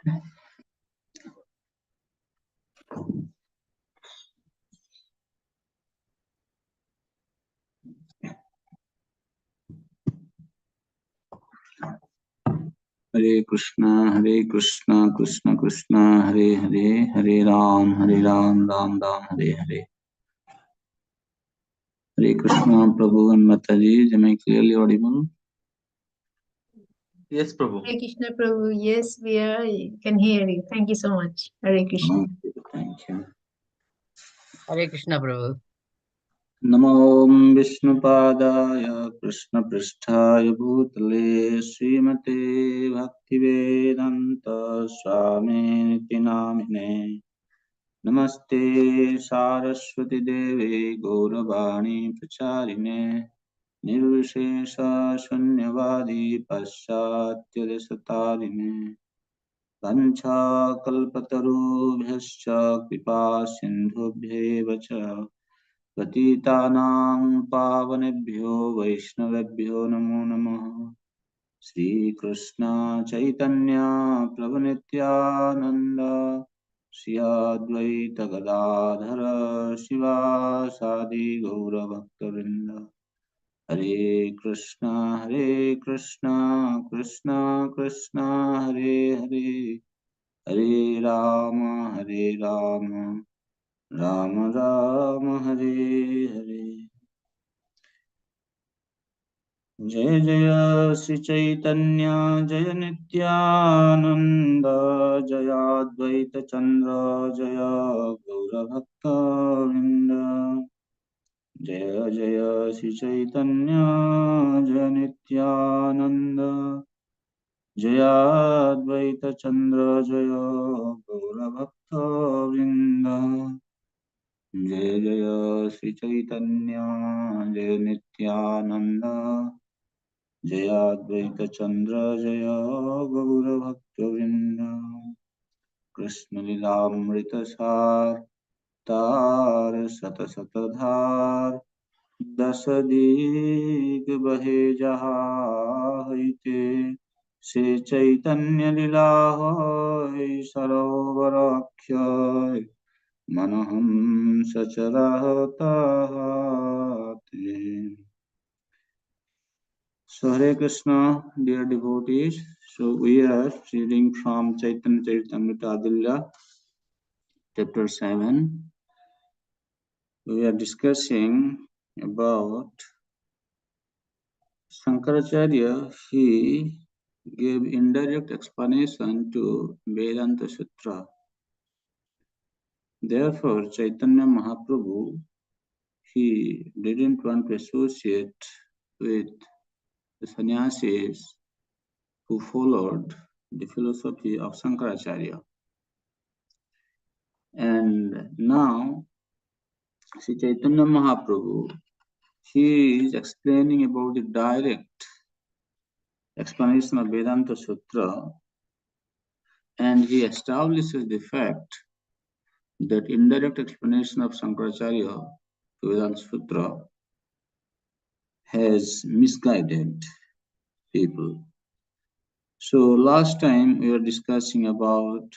Hare Krishna, Krishna Krishna, Hare Hare, Hare Ram, Ram Ram, Hare Hare. Hare Krishna, Prabhu and Mataji, am I clearly audible? Yes, Prabhu. Hare Krishna, Prabhu. Yes, we are. Can hear you. Thank you so much. Hare Krishna. Thank you. Hare Krishna, Prabhu. Namo Vishnupadaya Krishna Pristhaya Bhutale Srimate Bhaktivedanta Swami Niti Namine Namaste Saraswati Devi Gauravani Pracharine Nirvishesha Shunyavadi Paschatya Desatarine Vancha Kalpatarubhyascha Kripa Sindhubhyeva cha पतितानां पावनेभ्यो वैष्णवेभ्यो नमो नमः। श्री कृष्ण चैतन्य प्रभु नित्यानंद श्री अद्वैत गदाधर शिवासादि गौर भक्तवृंद। हरे कृष्णा कृष्ण कृष्ण हरे हरे, हरे राम राम राम हरे हरे। जय जय श्री चैतन्य जय नित्यानंद जय अद्वैत चंद्र जय गौरभक्तवृंद। जय जय श्री चैतन्य जय नित्यानंद जय अद्वैत चंद्र जय गौरभक्तवृंद। जय जय श्री चैतन्य जय नित्यानंद जय अद्वैत चंद्र जय गौर भक्तवृंद। कृष्ण लीलामृत सार तार सत सत धार दस दीग बहे जहाते से चैतन्य लीला सरोवर Akshay मनहं सचराहताते। So Hare Krishna, dear devotees. So we are reading from Chaitanya Caritamrta Adilya, chapter 7. We are discussing about Shankaracharya. He gave indirect explanation to Vedanta Sutra. Therefore, Chaitanya Mahaprabhu, he didn't want to associate with the sannyasis who followed the philosophy of Shankaracharya. And now, Sri Chaitanya Mahaprabhu, he is explaining about the direct explanation of Vedanta Sutra, and he establishes the fact that indirect explanation of Shankaracharya to Vedanta Sutra has misguided people. So last time we were discussing about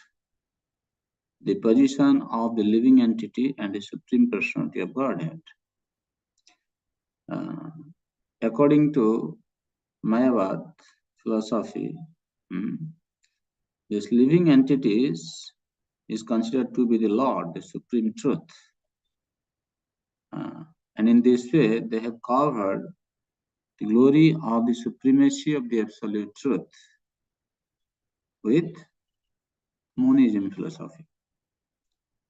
the position of the living entity and the Supreme Personality of Godhead. According to Mayavad philosophy, this living entities is considered to be the Lord, the Supreme Truth. And in this way, they have covered the glory of the supremacy of the Absolute Truth with monism philosophy.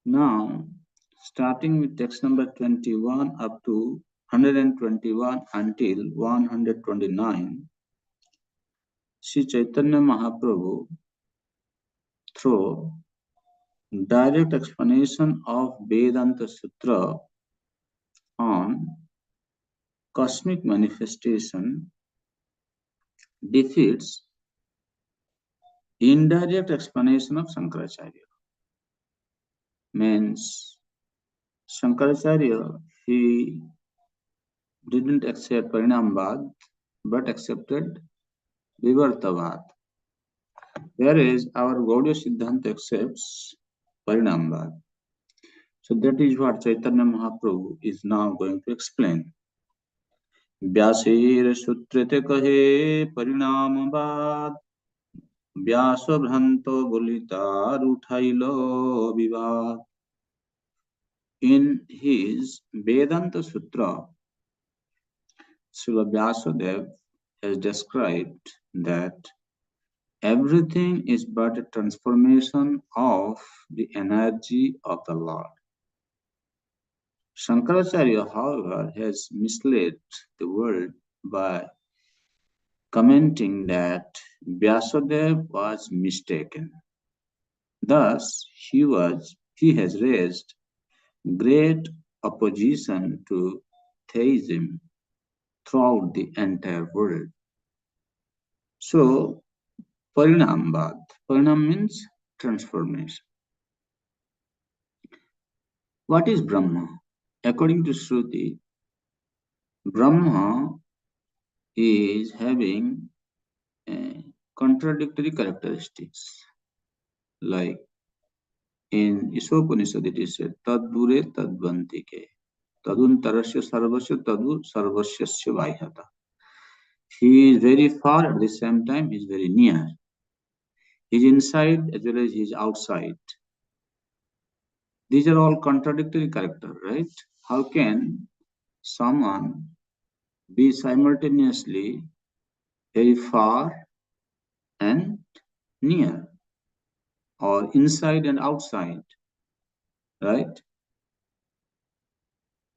Now, starting with text number 21 up to 121 until 129, Sri Chaitanya Mahaprabhu, through direct explanation of Vedanta Sutra on cosmic manifestation, defeats indirect explanation of Shankaracharya. Means Shankaracharya, he didn't accept Parinambad but accepted Vivartavad. Whereas our Gaudiya Siddhanta accepts Parinambad. So that is what Chaitanya Mahaprabhu is now going to explain. व्यासेर सूत्रते कहे परिणामवाद व्यास भ्रांतो बोलितार उठाइल विवाद. In his Vedanta Sutra, Srila Vyasadeva has described that everything is but a transformation of the energy of the Lord. Shankaracharya, however, has misled the world by commenting that Vyasadeva was mistaken. Thus, he has raised great opposition to theism throughout the entire world. So, Parinambad. Parinam means transformation. What is Brahma? According to Shruti, Brahma is having contradictory characteristics. Like in Isopanishad, it is said, Tadure Tadvantike, Taduntarasya Sarvasya Tadu Sarvasyasya Vaihata. He is very far at the same time, he is very near. He is inside as well as he is outside. These are all contradictory characters, right? How can someone be simultaneously very far and near, or inside and outside, right?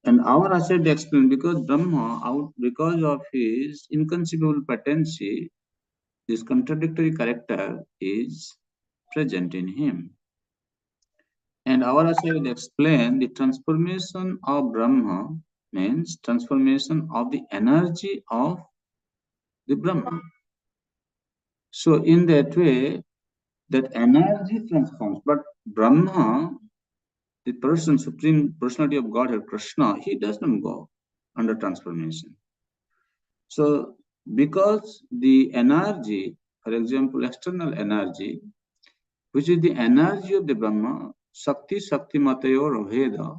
And our Acharya explained because Brahma, because of his inconceivable potency, this contradictory character is present in him. And our Acharya explained the transformation of Brahma means transformation of the energy of the Brahma. So in that way, that energy transforms. But Brahma, the person, supreme personality of Godhead, Krishna, he does not go under transformation. So because the energy, for example, external energy, which is the energy of the Brahma, Shakti, Shakti Matayor Veda,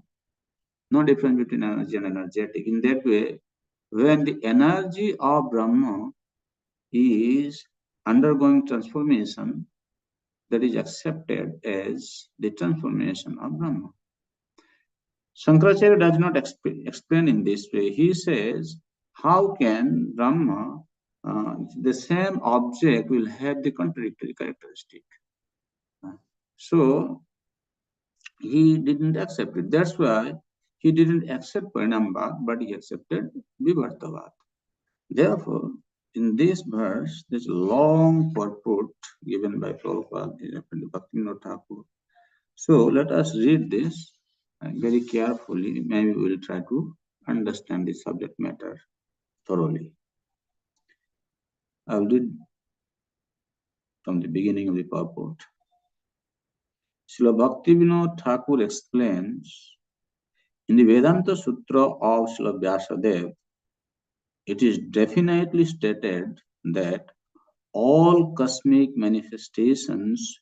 no difference between energy and energetic. In that way, when the energy of Brahma is undergoing transformation, that is accepted as the transformation of Brahma. Shankaracharya does not explain in this way. He says, how can Brahma, the same object will have the contradictory characteristic? So, he didn't accept it. That's why he didn't accept Parinambad, but he accepted Vivartavad. Therefore, in this verse, there's a long purport given by Prabhupada, Bhaktivinoda Thakur. So let us read this very carefully. Maybe we will try to understand the subject matter thoroughly. I'll read from the beginning of the purport. Srila Bhaktivinoda Thakur explains in the Vedanta Sutra of Srila Vyasadeva, it is definitely stated that all cosmic manifestations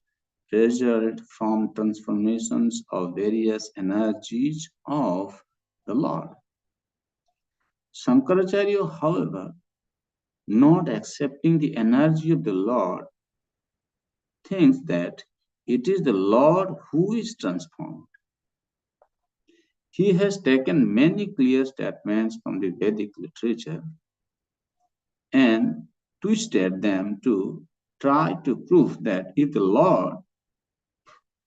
result from transformations of various energies of the Lord. Shankaracharya, however, not accepting the energy of the Lord, thinks that it is the Lord who is transformed. He has taken many clear statements from the Vedic literature and twisted them to try to prove that if the Lord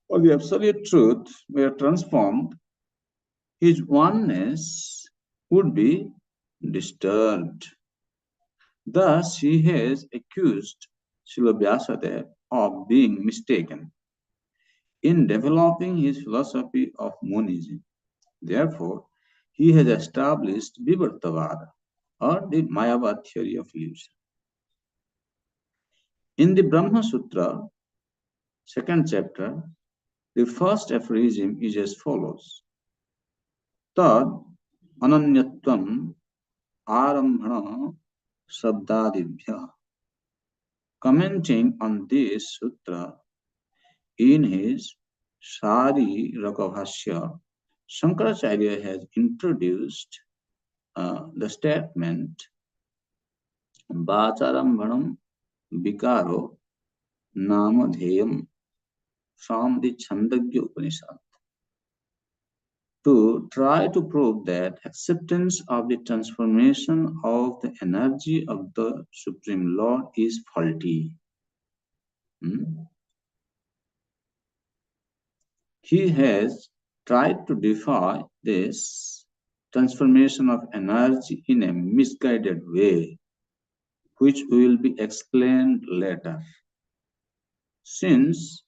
or the absolute truth were transformed, his oneness would be disturbed. Thus, he has accused Srila Vyasadeva of being mistaken in developing his philosophy of monism. Therefore, he has established Vivartavada, or the Mayavad theory of illusion. In the Brahma Sutra, second chapter, the first aphorism is as follows. Tad ananyatvam arambhana sabdadibhya Commenting on this sutra in his Sari Rakabhashya, Shankaracharya has introduced the statement Bacharambhanam Vikaro Namadheyam from the Chandogya Upanishad to try to prove that acceptance of the transformation of the energy of the Supreme Lord is faulty. He has tried to defy this transformation of energy in a misguided way, which will be explained later. Since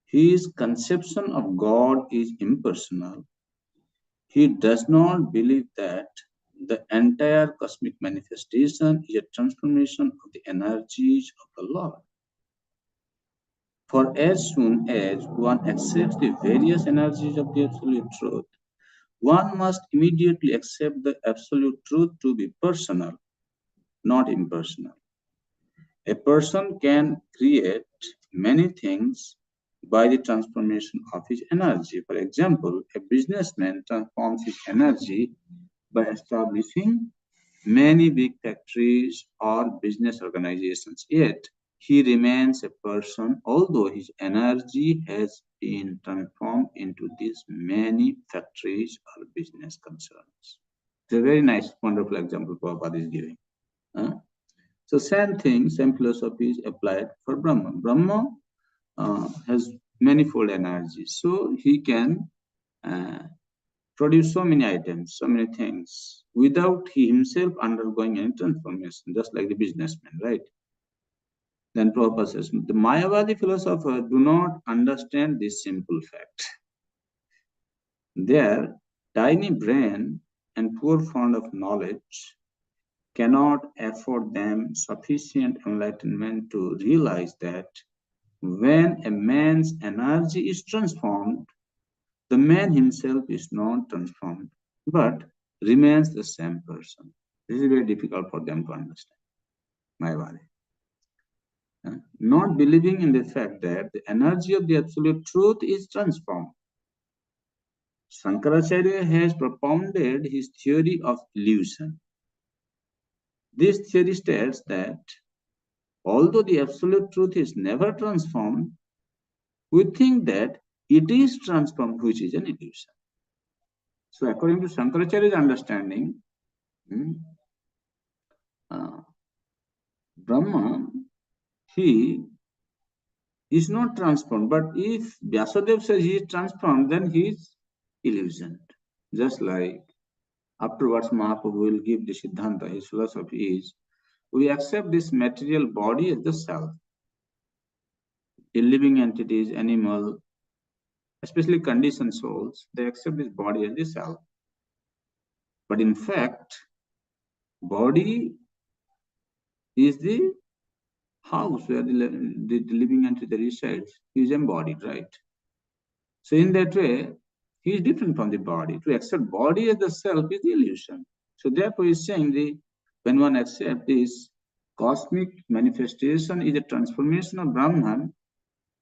his conception of God is impersonal, he does not believe that the entire cosmic manifestation is a transformation of the energies of the Lord. For as soon as one accepts the various energies of the Absolute Truth, one must immediately accept the Absolute Truth to be personal, not impersonal. A person can create many things by the transformation of his energy. For example, a businessman transforms his energy by establishing many big factories or business organizations. Yet, he remains a person, although his energy has been transformed into these many factories or business concerns. It's a very nice, wonderful example Prabhupada is giving. So same thing, same philosophy is applied for Brahma. Brahma has manifold energies, so he can produce so many items, so many things, without he himself undergoing any transformation, just like the businessman, right? Then Prabhupada says, the Mayavadi philosophers do not understand this simple fact. Their tiny brain and poor fund of knowledge cannot afford them sufficient enlightenment to realize that when a man's energy is transformed, the man himself is not transformed, but remains the same person. This is very difficult for them to understand. Mayavadi. Not believing in the fact that the energy of the Absolute Truth is transformed. Shankaracharya has propounded his theory of illusion. This theory states that although the Absolute Truth is never transformed, we think that it is transformed, which is an illusion. So according to Shankaracharya's understanding, Brahma, he is not transformed. But if Vyasadeva says he is transformed, then he is illusioned. Just like afterwards Mahaprabhu will give the Siddhanta, his philosophy is, we accept this material body as the self. The living entities, animal, especially conditioned souls, they accept this body as the self. But in fact, body is the house where the living entity resides. He is embodied, right? So in that way, he is different from the body. To accept body as the self is the illusion. So therefore, he is saying when one accepts this cosmic manifestation is a transformation of Brahman,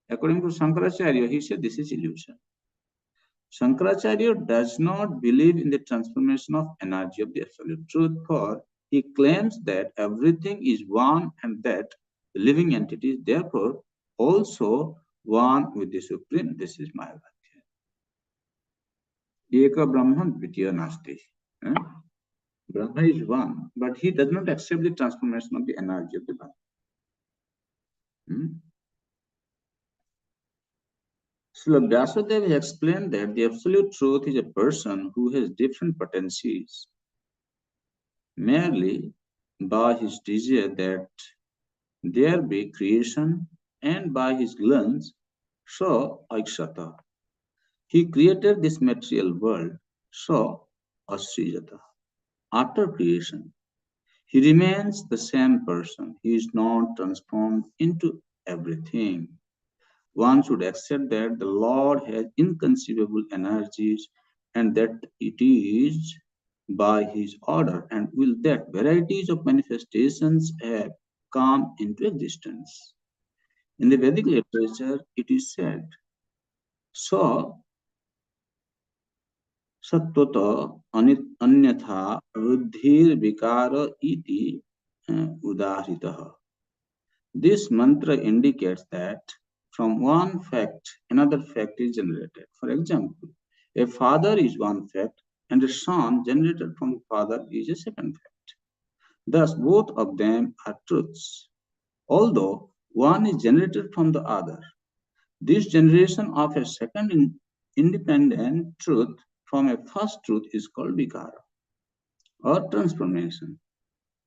according to Shankaracharya, he said this is illusion. Shankaracharya does not believe in the transformation of energy of the Absolute Truth, for he claims that everything is one and that the living entity is therefore also one with the Supreme. This is my Vakya. Eka Brahman Dvitiya Nasti. Brahma is one, but he does not accept the transformation of the energy of the Brahma. Srila Vyasadeva explained that the Absolute Truth is a person who has different potencies merely by his desire that there be creation and by his glance, so Aikshata. He created this material world, so Asrijata. After creation, he remains the same person. He is not transformed into everything. One should accept that the Lord has inconceivable energies and that it is by his order and will that varieties of manifestations have come into existence. In the Vedic literature, it is said, so सत्वत अन्यथा वृद्धिर विकार इति उदाहृतः. This mantra indicates that from one fact, another fact is generated. For example, a father is one fact, and a son generated from the father is a second fact. Thus, both of them are truths, although one is generated from the other. This generation of a second independent truth from a first truth is called vikara or transformation,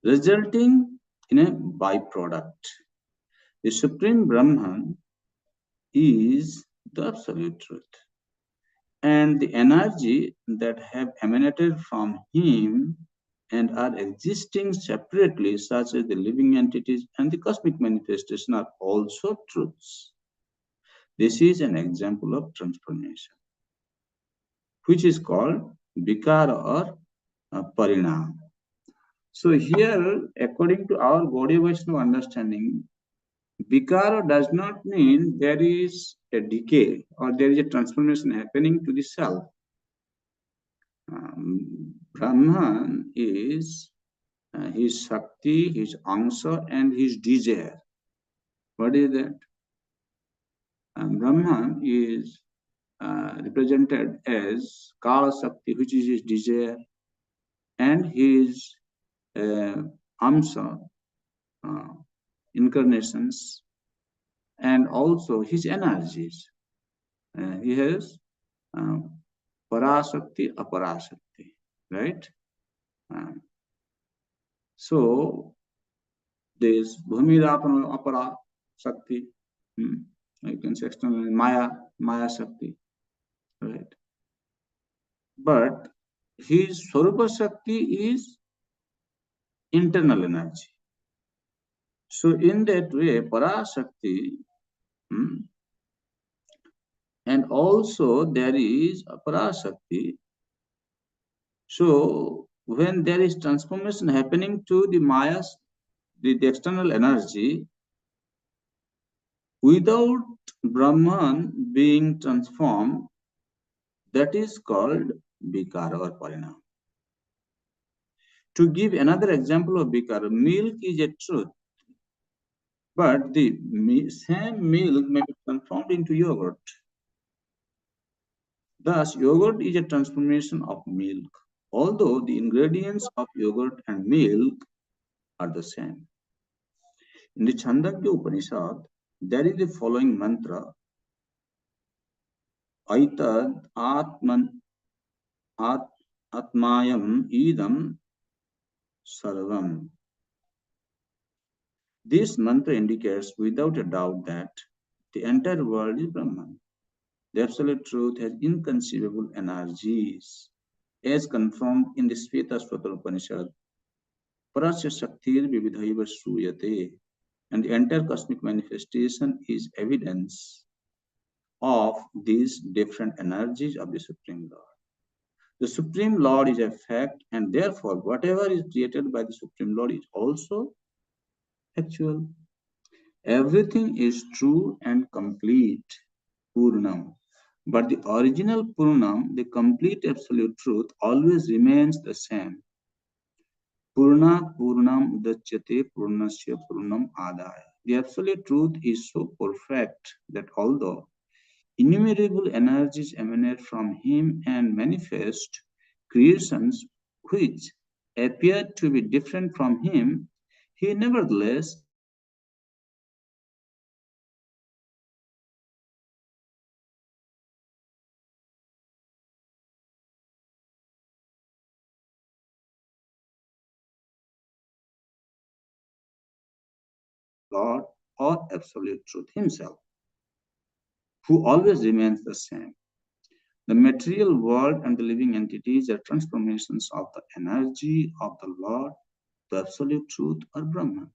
resulting in a byproduct. The Supreme Brahman is the absolute truth, and the energy that have emanated from him and are existing separately, such as the living entities and the cosmic manifestation, are also truths. This is an example of transformation, which is called vikara or parinam. So here, according to our Gaudiya Vaishnava understanding, vikara does not mean there is a decay or there is a transformation happening to the self. Brahman is his Shakti, his Angsa, and his desire. What is that? Brahman is represented as Kala Shakti, which is his desire, and his Amsa, incarnations, and also his energies. He has Parashakti, Aparashakti, right? So this Bhumidapana Apara Shakti, you can say external Maya Shakti, right? But his Swarupa Shakti is internal energy. So in that way, Parashakti, and also there is Parashakti. So when there is transformation happening to the Mayas, the external energy, without Brahman being transformed, that is called Vikara or Parinam. To give another example of Vikara, milk is a truth, but the same milk may be transformed into yogurt. Thus, yogurt is a transformation of milk, although the ingredients of yogurt and milk are the same. In the Chandogya Upanishad, there is the following mantra: Aitad Atmayam Idam Sarvam. This mantra indicates without a doubt that the entire world is Brahman. The absolute truth has inconceivable energies, as confirmed in the Shvetashvatara Upanishad. Parasya Shaktir Vividhaiva Shruyate, and the entire cosmic manifestation is evidence of these different energies of the Supreme Lord. The Supreme Lord is a fact, and therefore, whatever is created by the Supreme Lord is also actual. Everything is true and complete, Purnam. But the original Purnam, the complete absolute truth, always remains the same. Purna Purnam Udachyate Purnasya Purnam Adaya. The absolute truth is so perfect that although innumerable energies emanate from him and manifest creations which appear to be different from him, he nevertheless God or absolute truth himself, who always remains the same. The material world and the living entities are transformations of the energy of the Lord, the absolute truth, or Brahman,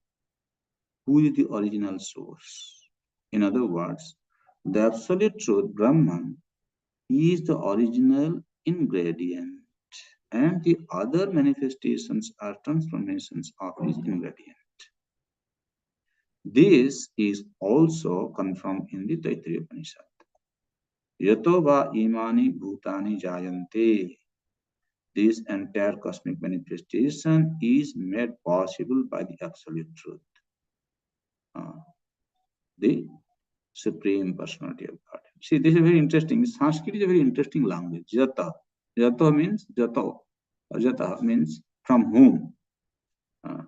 who is the original source. In other words, the absolute truth, Brahman, is the original ingredient, and the other manifestations are transformations of his ingredient. This is also confirmed in the Taittiriya Upanishad. Yato va imani bhutani jayante. This entire cosmic manifestation is made possible by the absolute truth, the Supreme Personality of God. See, this is very interesting. Sanskrit is a very interesting language. Jata. Jato means jato. Jata means from whom. Uh,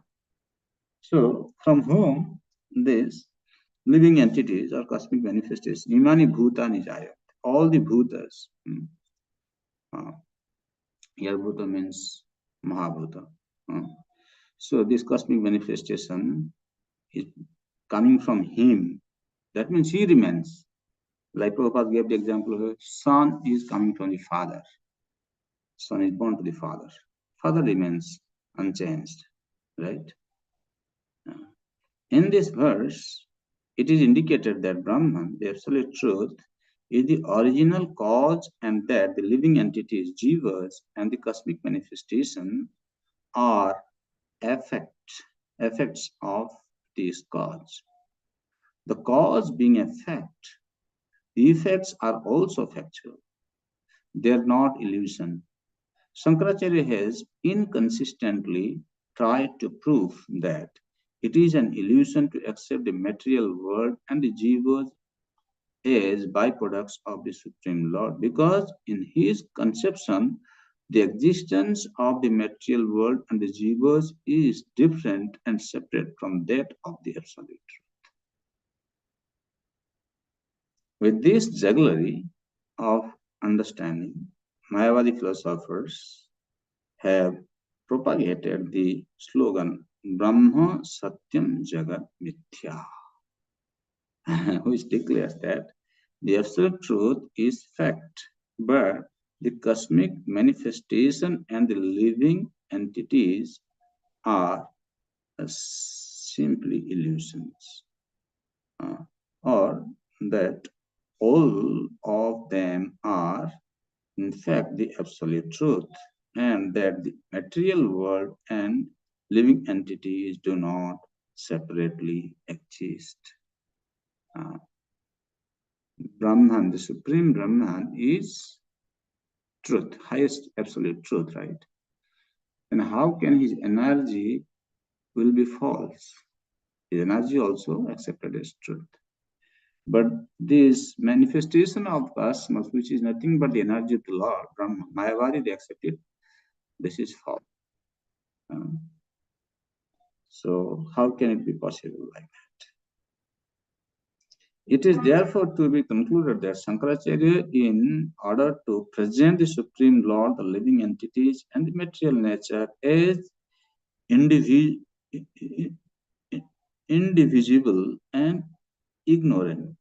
so, from whom this living entities or cosmic manifestations, imani bhutani jayat. All the bhutas. Uh, here bhuta means mahabhuta. So, this cosmic manifestation is coming from him. That means he remains. Like Prabhupada gave the example of a son is coming from the father. Son is born to the father. Father remains unchanged, right? In this verse, it is indicated that Brahman, the absolute truth, is the original cause and that the living entities, jivas, and the cosmic manifestation are effects of this cause. The cause being effect, the effects are also factual. They are not illusion. Shankaracharya has inconsistently tried to prove that it is an illusion to accept the material world and the jivas as byproducts of the Supreme Lord, because in his conception, the existence of the material world and the jivas is different and separate from that of the Absolute. With this jugglery of understanding, Mayavadi philosophers have propagated the slogan Brahma Satyam Jagat Mithya, which declares that the absolute truth is fact, but the cosmic manifestation and the living entities are simply illusions, or that all of them are in fact the absolute truth, and that the material world and living entities do not separately exist. Brahman, the supreme Brahman, is truth, highest absolute truth, right? And how can his energy will be false? His energy also accepted as truth. But this manifestation of cosmos, which is nothing but the energy of the Lord, Brahman, Mayavadi, they accepted this is false. So how can it be possible like that? It is therefore to be concluded that Shankaracharya, in order to present the Supreme Lord, the living entities, and the material nature as indivisible and ignorant,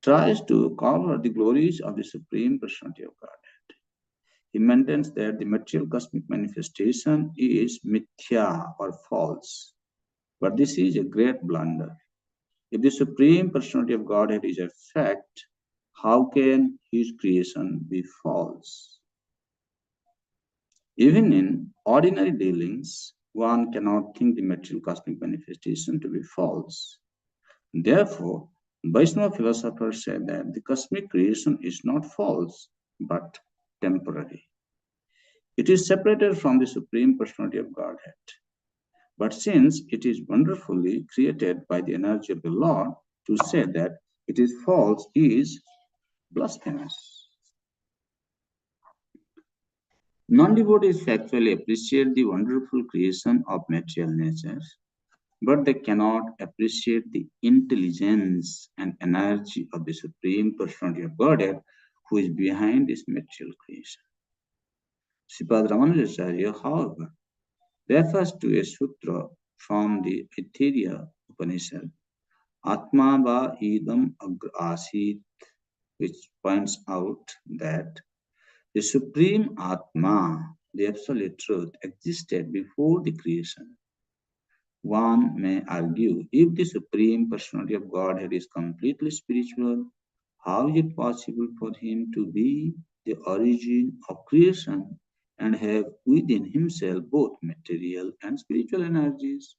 tries to cover the glories of the Supreme Personality of Godhead. He maintains that the material cosmic manifestation is mithya or false. But this is a great blunder. If the Supreme Personality of Godhead is a fact, how can his creation be false? Even in ordinary dealings, one cannot think the material cosmic manifestation to be false. Therefore, Vaishnava philosophers say that the cosmic creation is not false, but temporary. It is separated from the Supreme Personality of Godhead. But since it is wonderfully created by the energy of the Lord, to say that it is false is blasphemous. Non-devotees factually appreciate the wonderful creation of material nature, but they cannot appreciate the intelligence and energy of the Supreme Personality of Godhead who is behind this material creation. Sripad Ramanujacharya, however, refers to a sutra from the Aitareya Upanishad, Atma va idam agra asit, which points out that the Supreme Atma, the Absolute Truth, existed before the creation. One may argue, if the Supreme Personality of Godhead is completely spiritual, how is it possible for him to be the origin of creation and have within himself both material and spiritual energies?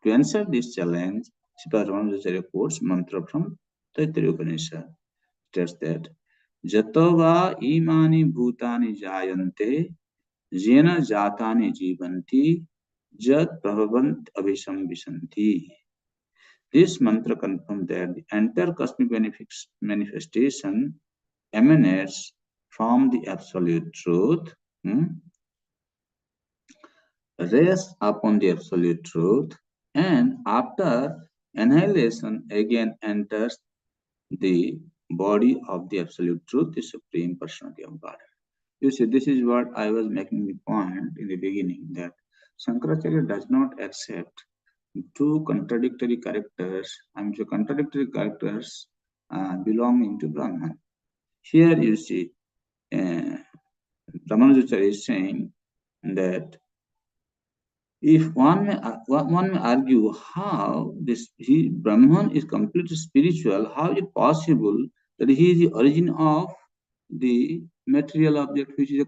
To answer this challenge, Sripad Ramanujacharya quotes mantra from Taittiriya Upanishad. States that Jatova imani bhutani jayante jena jatani jivanti jat prabhavant abhisham visanti. This mantra confirms that the entire cosmic manifestation emanates from the absolute truth, rests upon the absolute truth, and after annihilation again enters the body of the absolute truth, the Supreme Personality of God. You see, this is what I was making the point in the beginning, that Shankaracharya does not accept two contradictory characters, contradictory characters belonging to Brahman. Here you see, Ramanujacharya is saying that if one may argue how Brahman is completely spiritual, how is it possible that he is the origin of the material object, which is a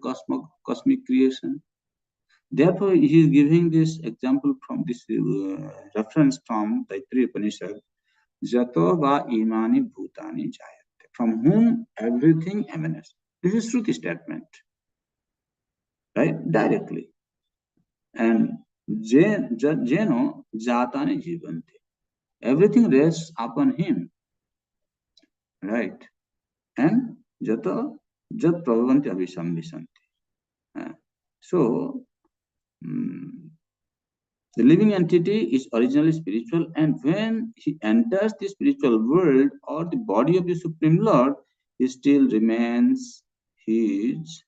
cosmic creation? Therefore, he is giving this example from this reference from Taittiriya Upanishad, Jato va imani bhutani jayate, from whom everything emanates. This is Shruti statement, right? Directly. And Jeno jatani jivante. Everything rests upon him, right? And Jato jat prabhavanti abhisambisanti. So, the living entity is originally spiritual, and when he enters the spiritual world or the body of the Supreme Lord, he still remains his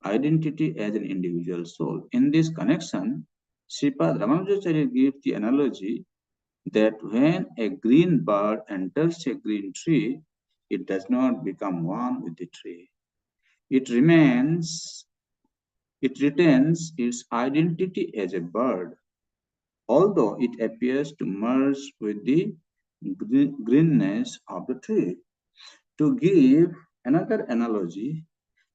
identity as an individual soul. In this connection, Sripad Ramanujacharya gives the analogy that when a green bird enters a green tree, it does not become one with the tree. It retains its identity as a bird, although it appears to merge with the greenness of the tree. To give another analogy,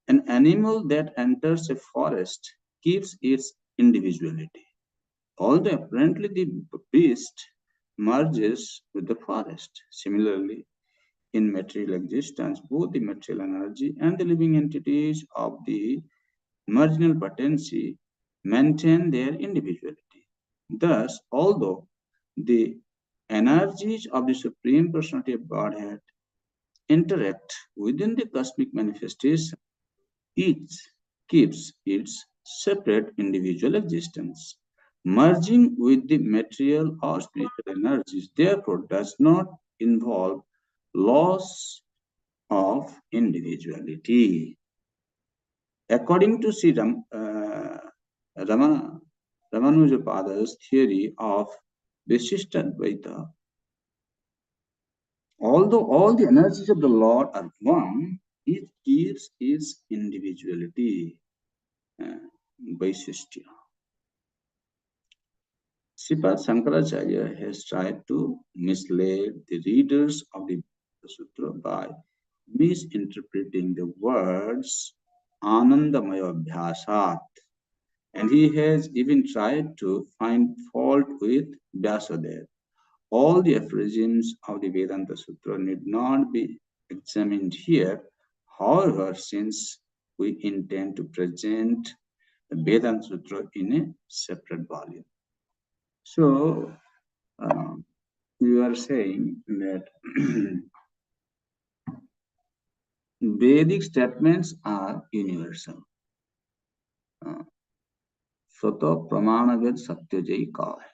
an animal that enters a forest keeps its individuality, although apparently the beast merges with the forest. Similarly, in material existence, both the material energy and the living entities of the marginal potency maintain their individuality. Thus, although the energies of the Supreme Personality of Godhead interact within the cosmic manifestation, each keeps its separate individual existence. Merging with the material or spiritual energies, therefore, does not involve loss of individuality. According to Sri Ramanujapada's theory of Vishishtadvaita, although all the energies of the Lord are one, it keeps its individuality, Vaishishtya. Sripad Shankaracharya has tried to mislead the readers of the Sutra by misinterpreting the words Anandamaya Abhyasat, and he has even tried to find fault with Vyasadeva. All the aphorisms of the Vedanta Sutra need not be examined here. However, since we intend to present the Vedanta Sutra in a separate volume. So, you are saying that Vedic statements are universal. Swata Pramanavid Satyajai Ka hai.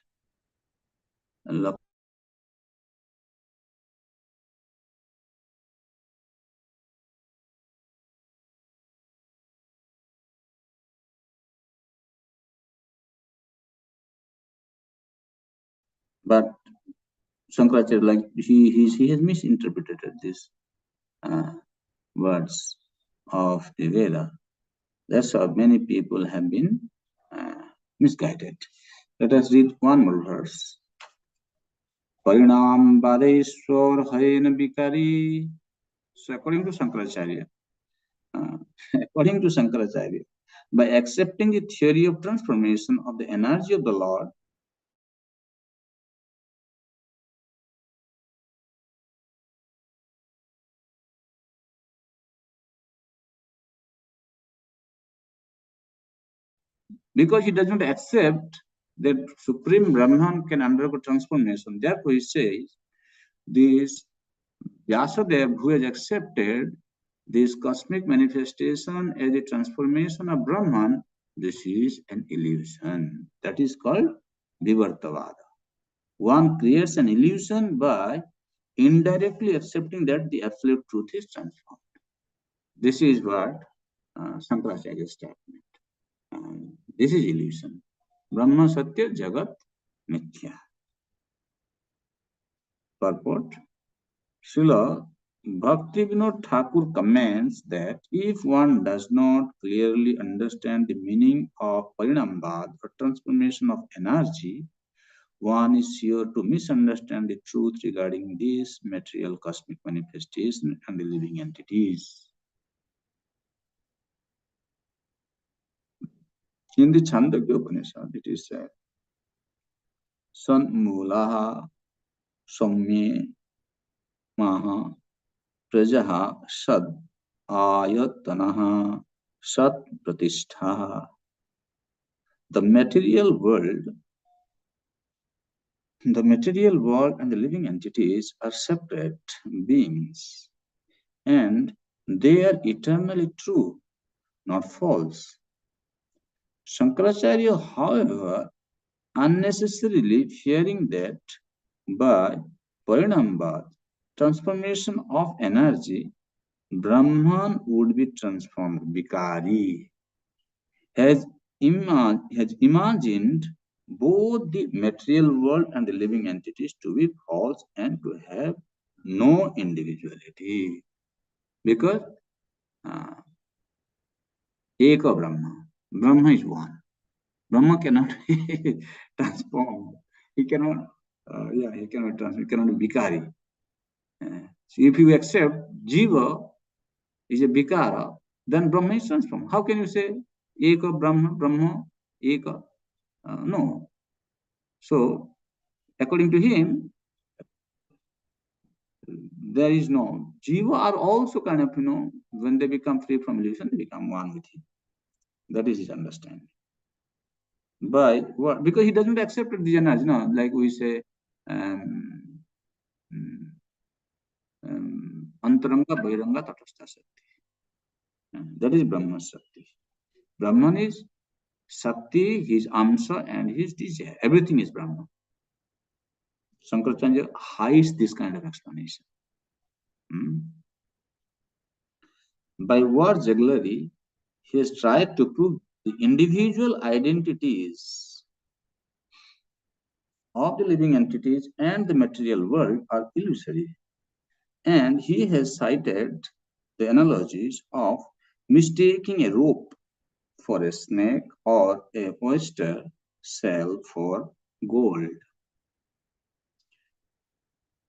But Shankaracharya, like he has misinterpreted these words of the Veda. That's how many people have been misguided. Let us read one more verse. Parinam Badeshwar Haina Bikari. So according to Shankaracharya, according to Shankaracharya, by accepting the theory of transformation of the energy of the Lord, because he does not accept that Supreme Brahman can undergo transformation. Therefore, he says, this Vyasadeva, who has accepted this cosmic manifestation as a transformation of Brahman, this is an illusion. That is called Vivartavada. One creates an illusion by indirectly accepting that the absolute truth is transformed. This is what Shankaracharya's statement. This is illusion. Brahma Satya Jagat Mithya. Purport. Srila Bhaktivinoda Thakur comments that if one does not clearly understand the meaning of Parinambad or transformation of energy, one is sure to misunderstand the truth regarding this material cosmic manifestation and the living entities. In the Chandogya Upanishad, it is said, Sanmulaha Saumye Maha Prajaha Sad Ayatanaha Sat Pratishtha. The material world and the living entities are separate beings, and they are eternally true, not false. Shankaracharya, however, unnecessarily fearing that by Parinambad, transformation of energy, Brahman would be transformed, Vikari, has, has imagined both the material world and the living entities to be false and to have no individuality. Because Eka Brahma, Brahma is one. Brahma cannot be transformed. He cannot, he cannot transform, he cannot be Vikari. So if you accept Jiva is a Vikara, then Brahma is transformed. How can you say Eka Brahma, Brahma, Eka? No. So, according to him, there is no. Jiva are also kind of, when they become free from illusion, they become one with him. That is his understanding. By what? Because he doesn't accept the energy, like we say, Antaranga, Bhairanga, Tatastha Shakti. That is Brahma Shakti. Brahman is Shakti, his Amsa, and his desire. Everything is Brahman. Shankaracharya hides this kind of explanation. By word jugglery, he has tried to prove the individual identities of the living entities and the material world are illusory. And he has cited the analogies of mistaking a rope for a snake or a oyster shell for gold.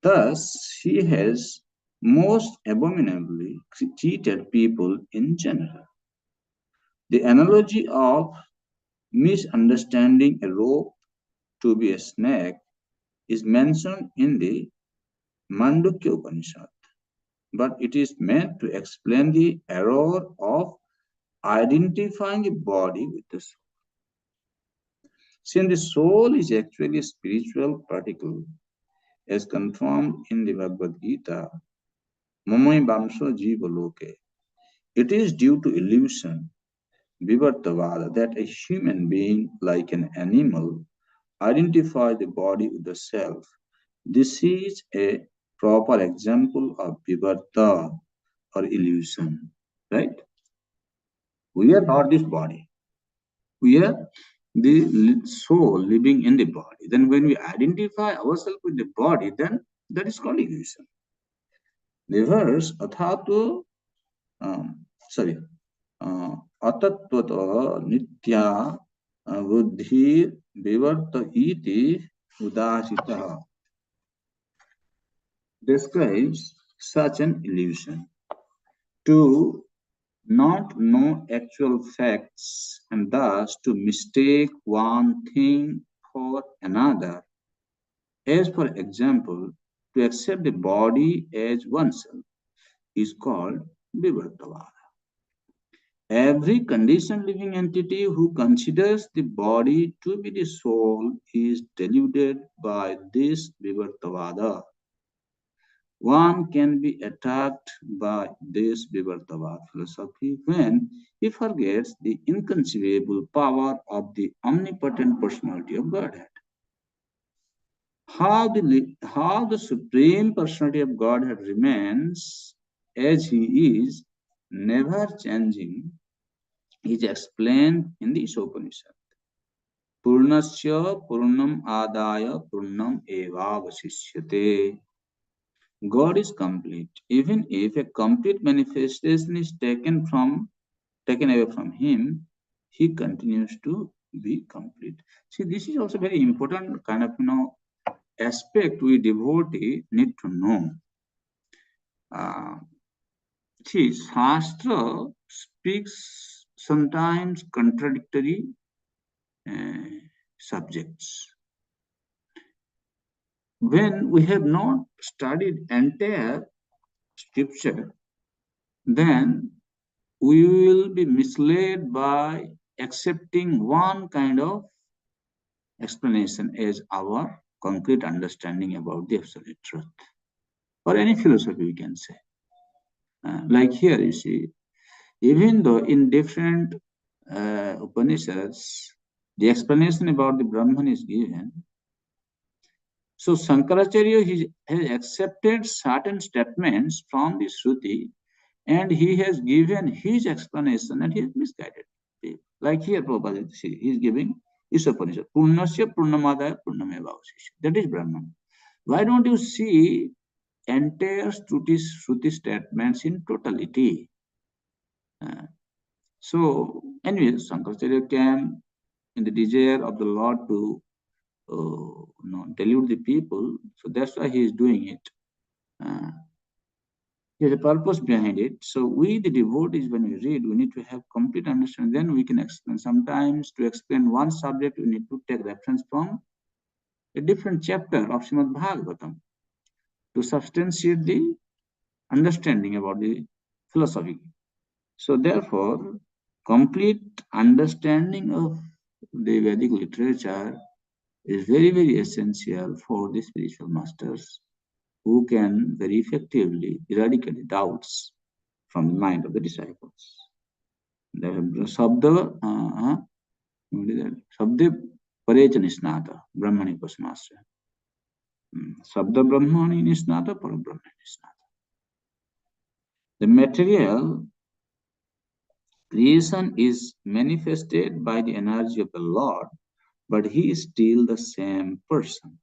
Thus, he has most abominably cheated people in general. The analogy of misunderstanding a rope to be a snake is mentioned in the Mandukya Upanishad, but it is meant to explain the error of identifying a body with the soul. Since the soul is actually a spiritual particle, as confirmed in the Bhagavad Gita, Mamai Bamso Jiva Loke, it is due to illusion, Vivartavada, that a human being, like an animal, identifies the body with the self. This is a proper example of Vivarta or illusion, right? We are not this body. We are the soul living in the body. Then when we identify ourselves with the body, then that is called illusion. The verse, Athato, sorry, Atatvata Nitya Buddhi Vivarta Iti Udasita describes such an illusion. To not know actual facts and thus to mistake one thing for another. As for example, to accept the body as oneself is called Vivartavada. Every conditioned living entity who considers the body to be the soul is deluded by this Vivartavada. One can be attacked by this Vivartavad philosophy when he forgets the inconceivable power of the omnipotent personality of Godhead. How the Supreme Personality of Godhead remains as he is, never changing, is explained in the Upanishad. Purnasya Purnam Adaya Purnam Eva Vasishyate. God is complete. Even if a complete manifestation is taken away from him, he continues to be complete. See, this is also very important kind of aspect we devotee need to know. Uh, see, Shastra speaks sometimes contradictory uh, subjects. When we have not studied entire scripture, then we will be misled by accepting one kind of explanation as our concrete understanding about the absolute truth, or any philosophy we can say. Like here, you see, even though in different Upanishads, the explanation about the Brahman is given, so Shankaracharya has accepted certain statements from the Shruti and he has given his explanation and he has misguided people. Like here, Prabhupada, see, he is giving Isopanishad, Purnasya Purnamadaya Purnameva Avasishyate. That is Brahman. Why don't you see entire Shruti statements in totality? So, anyway, Shankaracharya came in the desire of the Lord to delude the people. So that's why he is doing it. There's a purpose behind it. So we, the devotees, when we read, we need to have complete understanding. Then we can explain. Sometimes to explain one subject, we need to take reference from a different chapter of Srimad Bhagavatam to substantiate the understanding about the philosophy. So therefore, complete understanding of the Vedic literature is very, very essential for the spiritual masters who can very effectively eradicate the doubts from the mind of the disciples. Sabda Parecha Nisnata, Brahmani Pasmasya. Sabda Brahmani Nisnata, Parabrahmani Nisnata. The material creation is manifested by the energy of the Lord, but he is still the same person.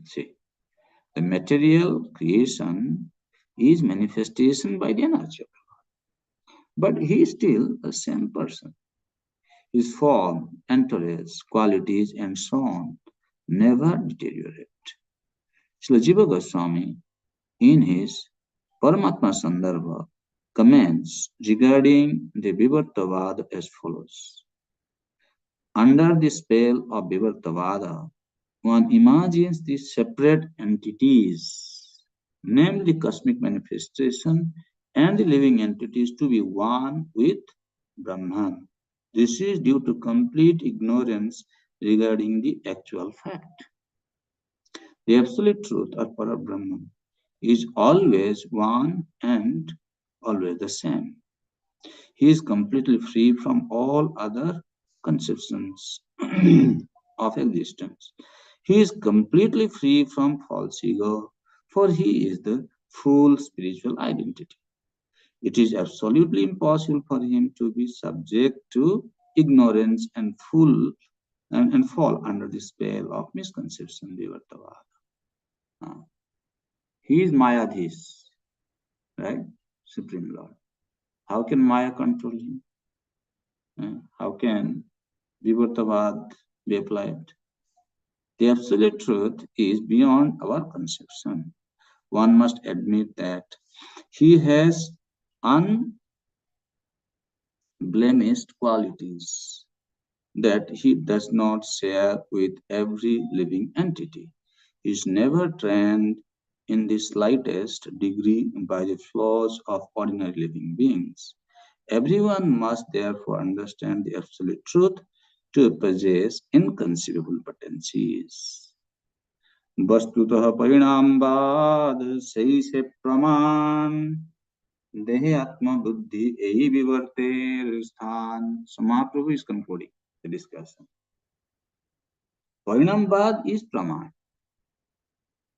See, the material creation is manifestation by the energy of the Lord, but he is still the same person. His form, entourage, qualities, and so on never deteriorate. Srila Jiva Goswami, in his Paramatma Sandarbha, comments regarding the Vivartavada as follows. Under the spell of Vivartavada, one imagines the separate entities, namely cosmic manifestation and the living entities, to be one with Brahman. This is due to complete ignorance regarding the actual fact. The absolute truth, or Parabrahman, is always one and always the same. He is completely free from all other conceptions of existence. He is completely free from false ego, for he is the full spiritual identity. It is absolutely impossible for him to be subject to ignorance and fall under the spell of misconception, Vivartavada. He is Mayadhish, right? Supreme Lord. How can Maya control him? How can Vivartavad be applied? The absolute truth is beyond our conception. One must admit that he has unblemished qualities that he does not share with every living entity. He is never trained in the slightest degree by the flaws of ordinary living beings, Everyone must therefore understand the absolute truth to possess inconceivable potencies. वस्तुतः परिणामवाद सही से प्रमाण देहे आत्मा बुद्धि यही विवर्ते स्थान. So Mahaprabhu is concluding the discussion. Parinambad is Praman.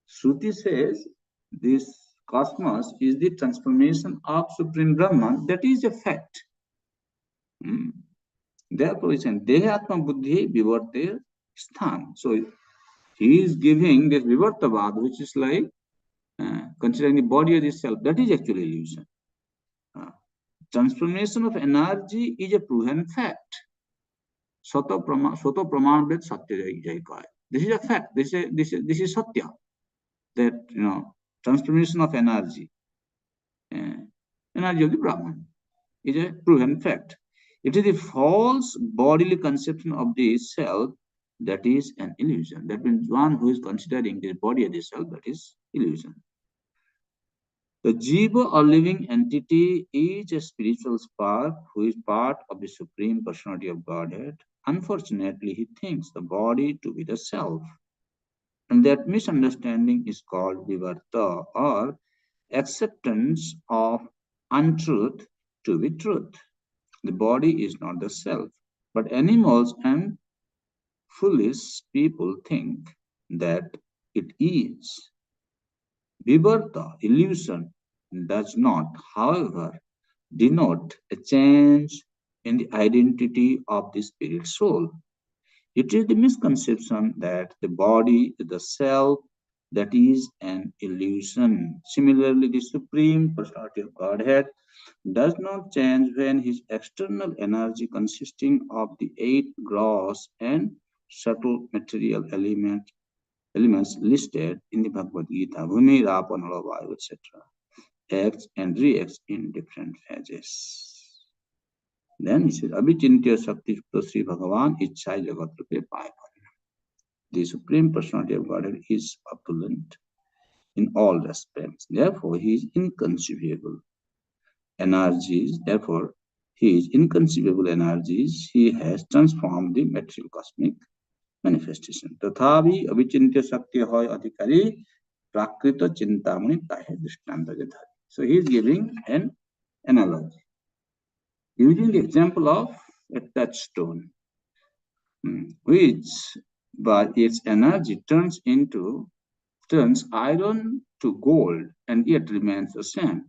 Shruti says this cosmos is the transformation of Supreme Brahman. That is a fact. Therefore, it's saying Dehatma Buddhi Vivarte Sthan. So he is giving this Vivartavad, which is like considering the body as itself. That is actually illusion. Transformation of energy is a proven fact. Soto Praman Ved Satya Jai. This is a fact. This is Satya. That transformation of energy of the Brahman is a proven fact. It is the false bodily conception of the self that is an illusion. That means one who is considering the body as the self, that is illusion. The jiva or living entity is a spiritual spark who is part of the Supreme Personality of Godhead. Unfortunately, he thinks the body to be the self. And that misunderstanding is called vivarta, or acceptance of untruth to be truth. The body is not the self, but animals and foolish people think that it is. Vivarta, illusion, does not, however, denote a change in the identity of the spirit soul. It is the misconception that the body is the self that is an illusion. Similarly, the Supreme Personality of Godhead does not change when his external energy consisting of the 8 gross and subtle material elements listed in the Bhagavad Gita, Bhumi, Rapa, Nala, Vayu, etc., acts and reacts in different phases. Then he says, Abhichintya Shakti Sri Bhagavan Ichchai Jagat Rupe Pai. The Supreme Personality of Godhead is opulent in all respects. Therefore, he is inconceivable energies. Therefore, his inconceivable energies, he has transformed the material cosmic manifestation. Tathavi Avichintya Shakti Hoy Adhikari Prakrita Chintamani Tahe Drishtanta Jadhari. So he is giving an analogy using the example of a touchstone, which by its energy turns iron to gold and yet remains the same.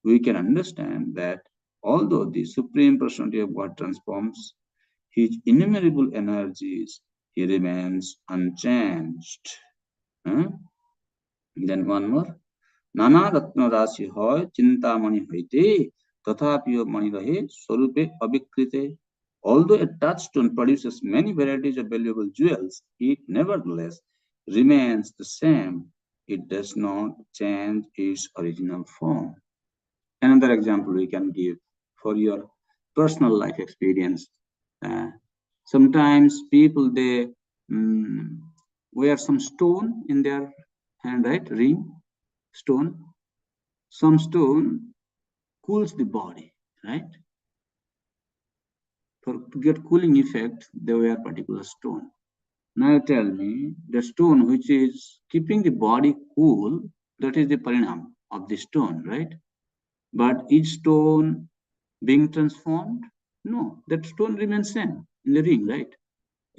We can understand that although the Supreme Personality of God transforms his innumerable energies, he remains unchanged. Then one more. Nana Ratna Rasi Hoy Chintamani Haite Tathapiyo Mani Rahe Swarupe Abikrite. Although a touchstone produces many varieties of valuable jewels, it nevertheless remains the same. It does not change its original form. Another example we can give for your personal life experience. Sometimes people, they wear some stone in their hand, right? Ring, stone. Some stone cools the body, right? To get cooling effect, they wear particular stone. Now tell me, the stone which is keeping the body cool, that is the parinam of the stone, right? But each stone being transformed? No, that stone remains same in the ring, right?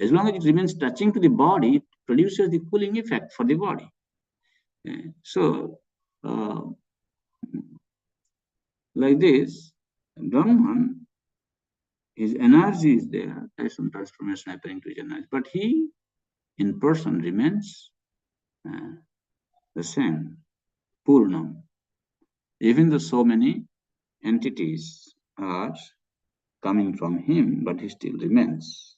As long as it remains touching to the body, it produces the cooling effect for the body. So, like this, Brahman, his energy is there, there is some transformation happening to his energy, but he in person remains the same, Purnam. Even though so many entities are coming from him, but he still remains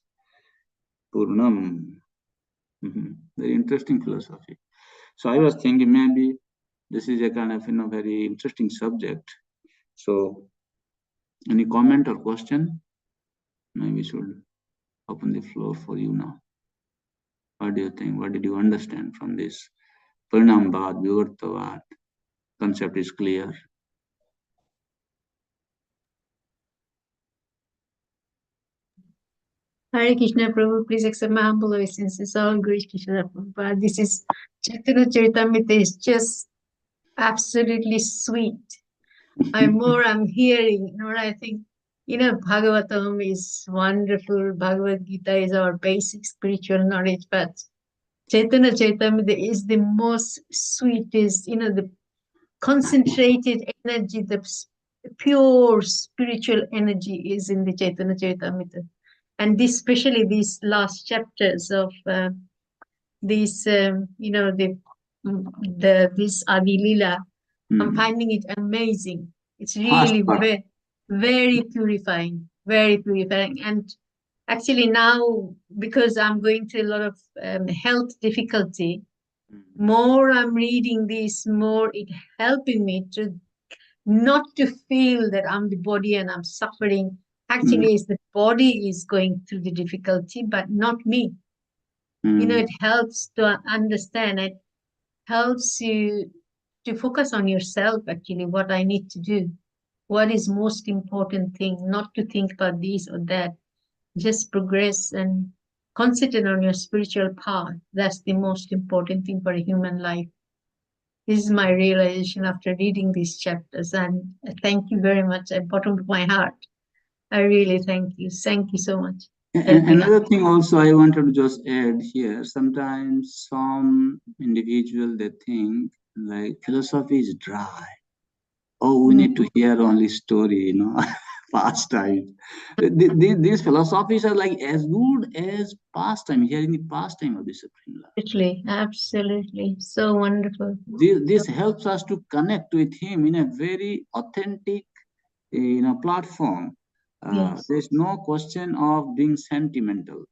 Purnam. Very interesting philosophy. So I was thinking maybe this is a kind of very interesting subject. So any comment or question? Maybe we should open the floor for you now. What do you think? What did you understand from this? Parinambad, Vivartavad concept is clear. Hare Krishna Prabhu, please accept my humble obeisances. All great Krishna Prabhupada. This is Chaitanya Charitamrita is just absolutely sweet. I'm hearing, I think, Bhagavatam is wonderful. Bhagavad Gita is our basic spiritual knowledge, but Chaitanya Charitamrita is the most sweetest, the concentrated energy, pure spiritual energy is in the Chaitanya Charitamrita. And this, especially these last chapters of these, this Adi Lila, I'm finding it amazing. It's Fast really part. very purifying, very purifying. And actually now, because I'm going through a lot of health difficulty, more I'm reading this, more it helping me to not to feel that I'm the body and I'm suffering. Actually, it's the body is going through the difficulty, but not me. It helps to understand. It helps you to focus on yourself, actually, what I need to do. What is most important thing, not to think about this or that. Just progress and concentrate on your spiritual path. That's the most important thing for a human life. This is my realization after reading these chapters. And thank you very much. At bottom of my heart, I really thank you. Thank you so much for helping us. Another thing also I wanted to just add here, sometimes some individual they think like philosophy is dry. Oh, we need to hear only story, pastime. These philosophies are like as good as pastime, hearing the pastime of the Supreme Lord. Absolutely, absolutely. So wonderful. This helps us to connect with Him in a very authentic, platform. Yes. There's no question of being sentimental.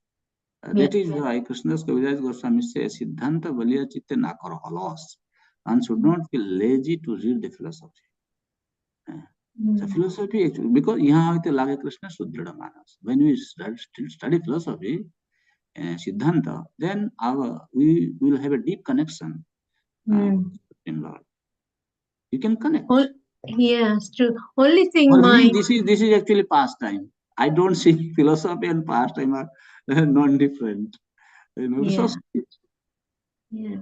Yes. That is why Krishna's Kaviraj Goswami says, Siddhanta Baliya Chitte Nakar Halos. One should not feel lazy to read the philosophy. So philosophy actually, because यहाँ होते लागे कृष्ण सुदृढ़ मानस. When we study philosophy, Siddhanta, then we will have a deep connection with the Supreme Lord. You can connect. Yes, true. Only thing For my me, this is actually pastime. I don't see philosophy and pastime are non-different. So yeah.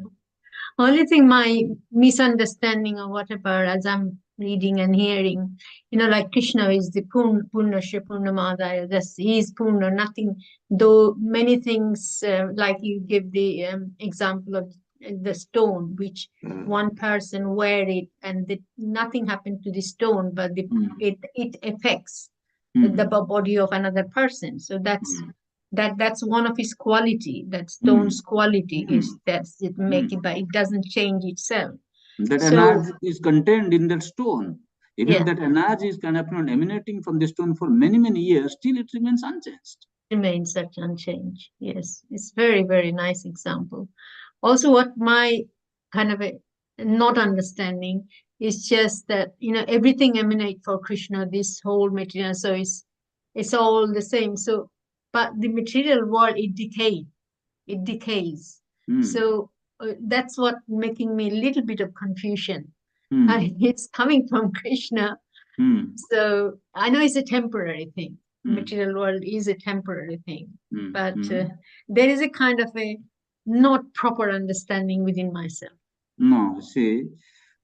Only thing my misunderstanding or whatever as I'm reading and hearing, like Krishna is the Purnasya Purnamadaya, that's he is Purna, nothing, though many things like you give the example of the stone, which one person wear it and nothing happened to the stone, but it affects the body of another person. So that's one of his quality. That stone's quality is that it make it, but it doesn't change itself. that So energy is contained in that stone. Even yeah, that energy is kind of emanating from the stone for many, many years, still it remains unchanged. remains such unchanged. Yes, it's very nice example. Also, what my kind of a not understanding is just that everything emanate for Krishna, this whole material. So it's all the same. So, but the material world it decays. So that's what making me a little bit of confusion. And it's coming from Krishna. So I know it's a temporary thing. Material world is a temporary thing, but there is a kind of a not proper understanding within myself. No, see,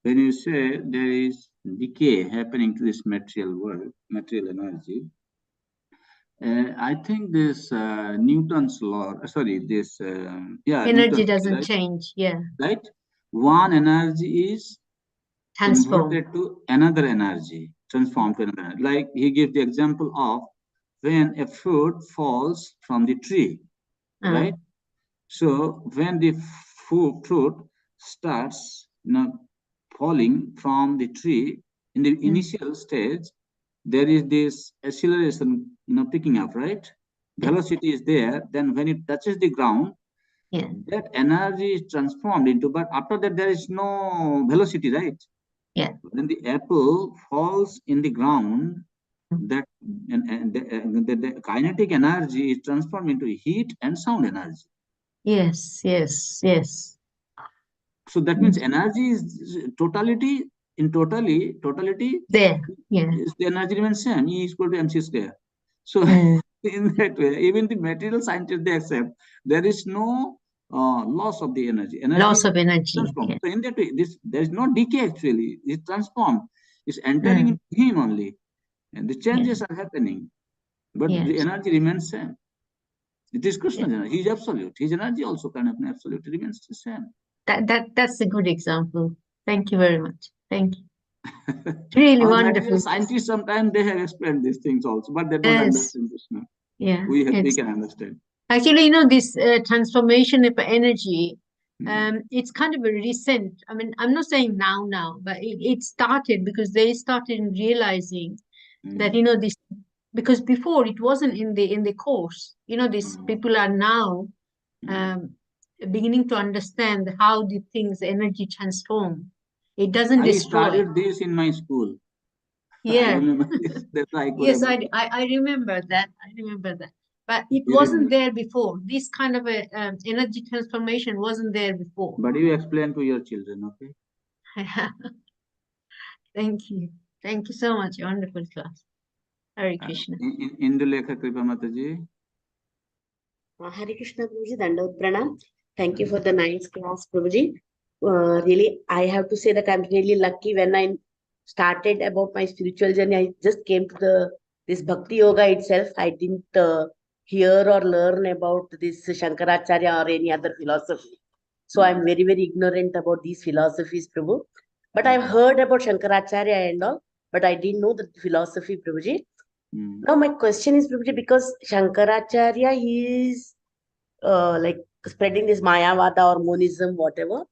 when you say there is decay happening to this material world, material energy, I think this Newton's law, sorry, this, Energy Newton's, doesn't right? change. Yeah. Right? One energy is Transform. converted to another energy, transformed to another energy. Like he gives the example of when a fruit falls from the tree, right? So when the fruit starts, falling from the tree in the initial stage, there is this acceleration, picking up, right? Velocity is there. Then when it touches the ground, Yeah. that energy is transformed into, but after that there is no velocity, right? Yeah. When the apple falls in the ground, that the kinetic energy is transformed into heat and sound energy. Yes. So that means energy is totality. In totality There. Yeah. is the energy remains same. E equal to mc square. So In that way, even the material scientists, they accept there is no loss of the energy. Energy Loss is of energy. transformed. Yeah. So in that way, there is no decay actually. It's transformed. It's entering Mm, into him only, and the yeah. changes are happening, but the Yes. energy remains same. It is Yeah. Krishna's energy. He is absolute. His energy also kind of absolute. It remains the same. That's a good example. Thank you very much. Thank you. Really Our material wonderful. scientists sometimes they have explained these things also, but they don't Yes. understand Krishna. Yeah. We It's can understand. actually, this transformation of energy, Mm, it's kind of a recent. I mean, I'm not saying now, but it started because they started realizing that, mm, this, because before it wasn't in the course. These mm, people are now mm. um, beginning to understand how the things energy transform. It doesn't I destroy. studied this in my school. I Yeah. remember this. That's why I could Yes, able I, to. I, I remember that. I remember that. But it You wasn't remember. there before. This kind of a energy transformation wasn't there before. But you explain to your children, okay? Thank you. Thank you so much. Wonderful class. Hare Krishna. Indulekha Kripa Mataji. Hare Krishna Prabhuji, Dandavat Pranam. Thank you for the nice class, Prabhuji. Really, I have to say that I'm really lucky when I started about my spiritual journey. I just came to this Bhakti Yoga itself. I didn't hear or learn about this Shankaracharya or any other philosophy. So I'm very, very ignorant about these philosophies, Prabhu. But I've heard about Shankaracharya and all, but I didn't know the philosophy, Prabhuji. Mm, Now my question is, Prabhuji, because Shankaracharya, he is like spreading this Mayavada or monism, whatever.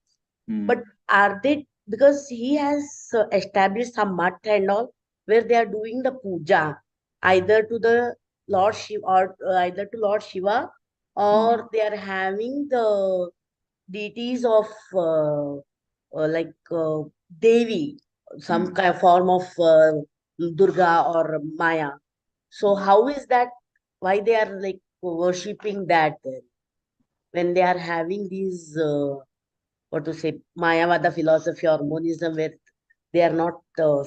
mm, But are they, because he has established some mutt and all, where they are doing the puja, either to the Lord Shiva or either to Lord Shiva, mm, or they are having the deities of like Devi, some mm. kind of form of Durga or Maya. So how is that? Why they are like worshipping that then? When they are having these what to say Mayavada philosophy or monism, where they are not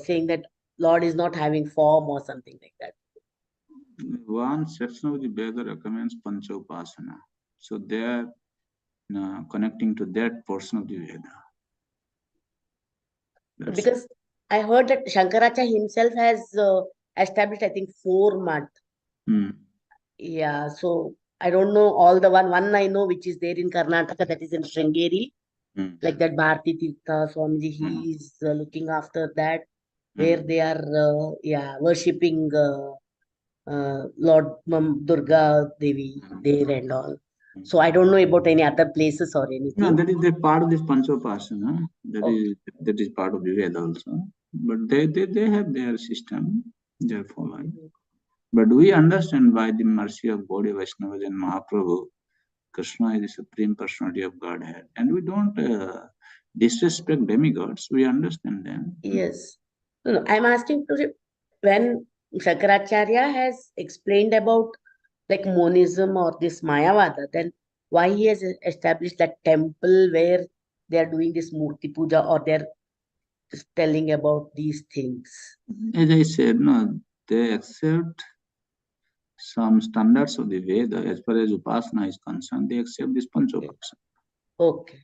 saying that Lord is not having form or something like that. One section of the Veda recommends Pancha Upasana. So they are connecting to that portion of the Veda. That's Because I heard that Shankaracharya himself has established, I think, 4 months. mm, Yeah, so I don't know all the one I know which is there in Karnataka, that is in Sringeri, mm, like that Bharati Tirtha Swamiji, mm, he is looking after that, where mm, they are yeah worshipping Lord Durga Devi mm, there and all. mm. So I don't know about any other places or No, anything. that is the part of this Panchopasana. Okay. That is part of the Veda also. But they have their system they are following. Mhm. But we understand by the mercy of Gaudiya Vaishnavas and Mahaprabhu, Krishna is the supreme personality of Godhead, and we don't disrespect demigods. We understand them. Yes. No, I'm asking to when Shankaracharya has explained about like monism or this Mayavada, then why he has established that temple where they are doing this Murti Puja or they're just telling about these things. As I said, no, they accept some standards of the Veda as far as Upasana is concerned. They accept this Okay. Panchopasana. Okay.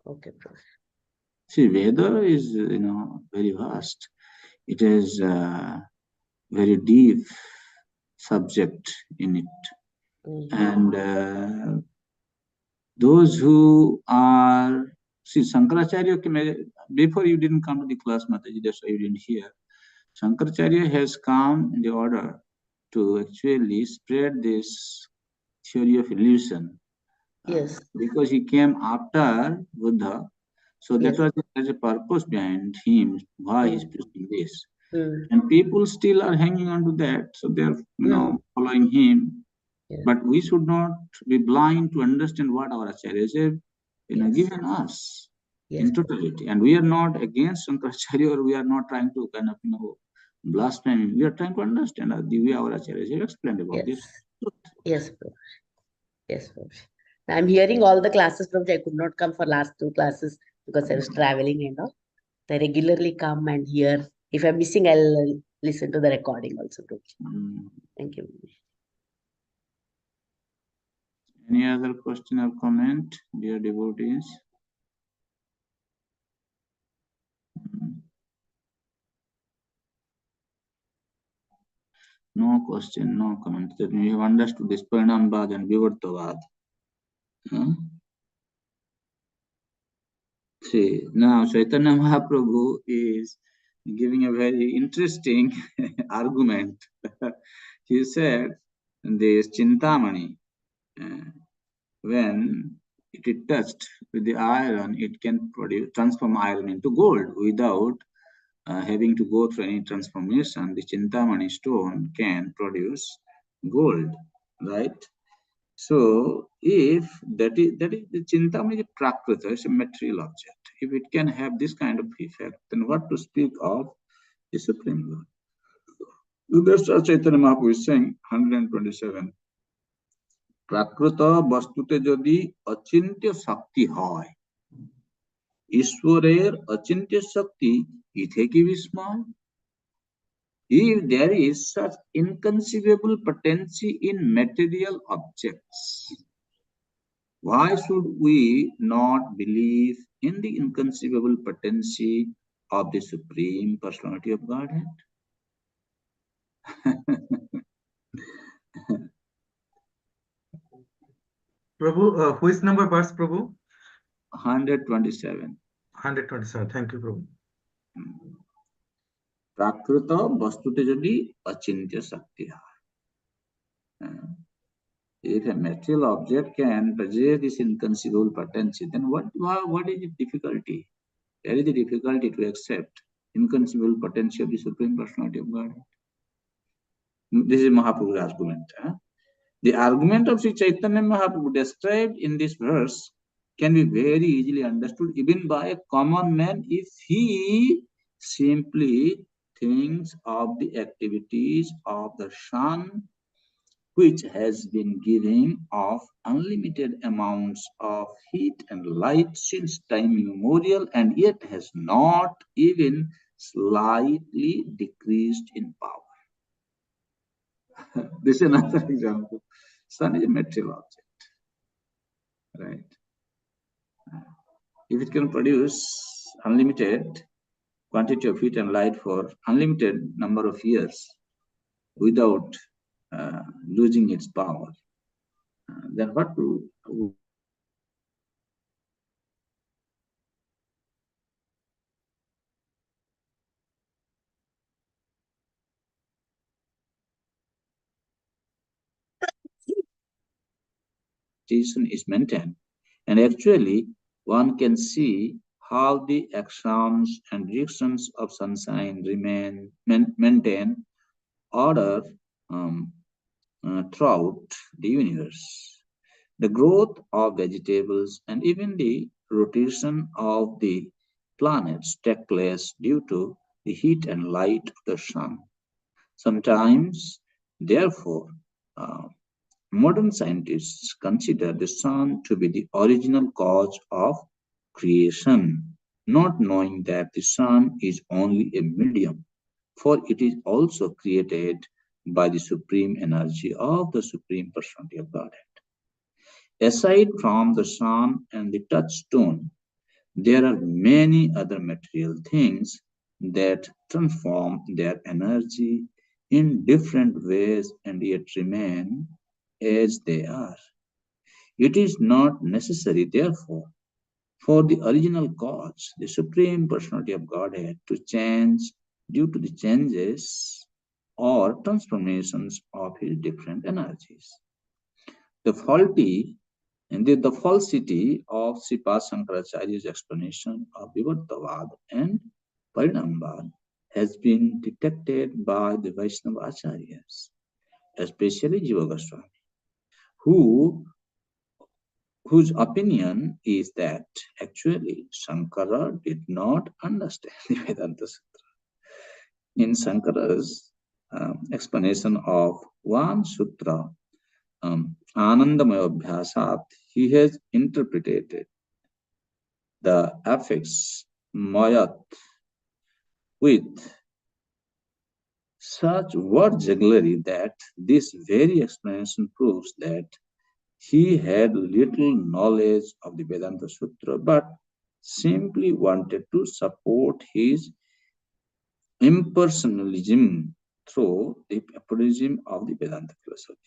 Okay, Prof. See, Veda is very vast. It has very deep subject in it, Mhm. and those who are see Shankaracharya. Before you didn't come to the class, Mataji, that's why you didn't hear. Shankaracharya has come in the order to actually spread this theory of illusion Yes. because he came after Buddha. So that Yes. was there's a purpose behind him why he's Mm. preaching this. Mm. And people still are hanging on to that, so they're Mm. following him. Yeah. But we should not be blind to understand what our acharyas have Yes. given us Yes. in totality. And we are not against Shankaracharya, or we are not trying to kind of blaspheme. We are trying to understand the way our acharyas have explained about Yes. this. Yes, Prof. Yes, Prof. I'm hearing all the classes, Prof. I could not come for last 2 classes because I was traveling and all. I regularly come and hear. If I'm missing, I'll listen to the recording also, Prof. Mm. Thank you. Any other question or comment, dear devotees? No question, no comment. That we have understood this Parinambad and Vivartavad. See, now Chaitanya Mahaprabhu is giving a very interesting argument. He said, this Chintamani, when it is touched with the iron, it can transform iron into gold without having to go through any transformation. The Chintamani stone can produce gold, right? So, if that is the Chintamani is prakrita, it's a material object. If it can have this kind of effect, then what to speak of the Supreme Lord? So that's what Chaitanya Mahaprabhu is saying, 127. প্রাকৃত বস্তুতে যদি অচিন্ত্য শক্তি হয়, ঈশ্বরের অচিন্ত্য শক্তি ইথে কি বিস্ময়? If there is such inconceivable potency in material objects, why should we not believe in the inconceivable potency of the Supreme Personality of Godhead? Prabhu, which number verse, Prabhu? 127. 127. Thank you, Prabhu. প্রাকৃত বস্তুতে যদি অচিন্ত্য শক্তি হয়, if a material object can possess this inconceivable potency, then what is the difficulty? There is the difficulty to accept inconceivable potency of the Supreme Personality of Godhead. This is Mahaprabhu's argument. The argument of Sri Chaitanya Mahaprabhu described in this verse can be very easily understood even by a common man if he simply thinks of the activities of the sun, which has been giving off unlimited amounts of heat and light since time immemorial, and yet has not even slightly decreased in power. This is another example. Sun is a material object, right? If it can produce unlimited quantity of heat and light for unlimited number of years without losing its power, then what to is maintained, and actually one can see how the actions and reactions of sunshine maintain order throughout the universe. The growth of vegetables and even the rotation of the planets take place due to the heat and light of the sun. Sometimes, therefore, modern scientists consider the sun to be the original cause of creation, not knowing that the sun is only a medium, for it is also created by the supreme energy of the Supreme Personality of Godhead. Aside from the sun and the touchstone, there are many other material things that transform their energy in different ways and yet remain as they are. It is not necessary, therefore, for the original cause, the Supreme Personality of Godhead, to change due to the changes or transformations of his different energies. The falsity of Sripad Shankaracharya's explanation of Vivartavad and Parinambad has been detected by the Vaishnava Acharyas, especially Jiva Goswami, whose opinion is that actually Shankara did not understand the Vedanta Sutra. In Shankara's explanation of one sutra, Anandamaya Abhyasat, he has interpreted the affix mayat with such word jugglery that this very explanation proves that He had little knowledge of the Vedanta Sutra, but simply wanted to support his impersonalism through the aphorism of the Vedanta philosophy.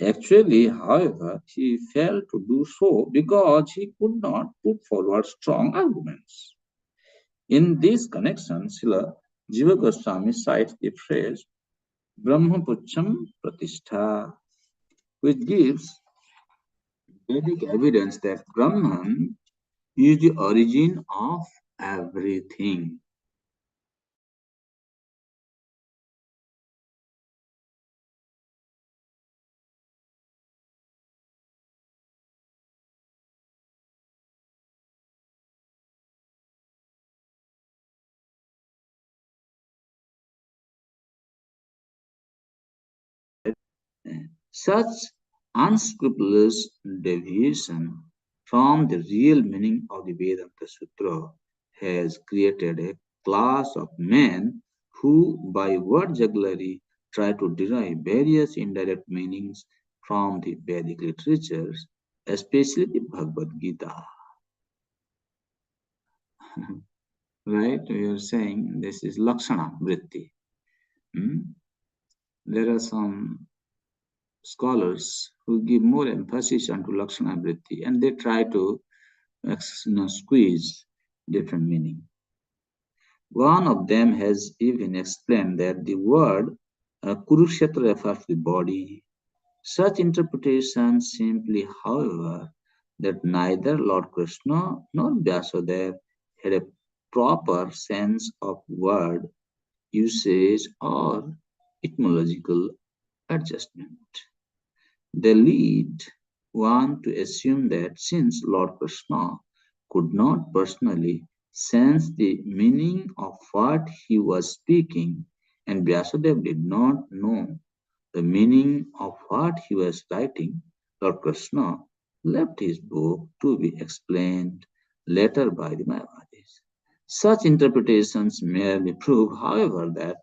Actually, however, he failed to do so because he could not put forward strong arguments. In this connection, Srila Jiva Goswami cites the phrase Brahmapucham Pratishtha, which gives Vedic evidence that Brahman is the origin of everything. Such unscrupulous deviation from the real meaning of the Vedanta Sutra has created a class of men who, by word jugglery, try to derive various indirect meanings from the Vedic literatures, especially the Bhagavad Gita. Right? We are saying this is Lakshana Vritti. There are some scholars who give more emphasis onto Lakshana Vritti and they try to squeeze different meaning. One of them has even explained that the word Kurukshetra refers to the body. Such interpretation simply, however, that neither Lord Krishna nor Vyasadeva had a proper sense of word usage or etymological adjustment. They lead one to assume that since Lord Krishna could not personally sense the meaning of what he was speaking, and Vyasadeva did not know the meaning of what he was writing, Lord Krishna left his book to be explained later by the Mayavadis. Such interpretations merely prove, however, that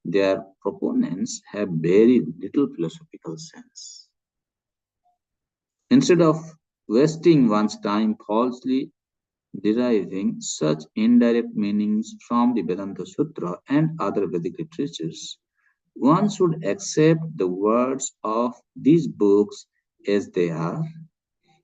their proponents have very little philosophical sense. Instead of wasting one's time falsely deriving such indirect meanings from the Vedanta Sutra and other Vedic literatures, one should accept the words of these books as they are.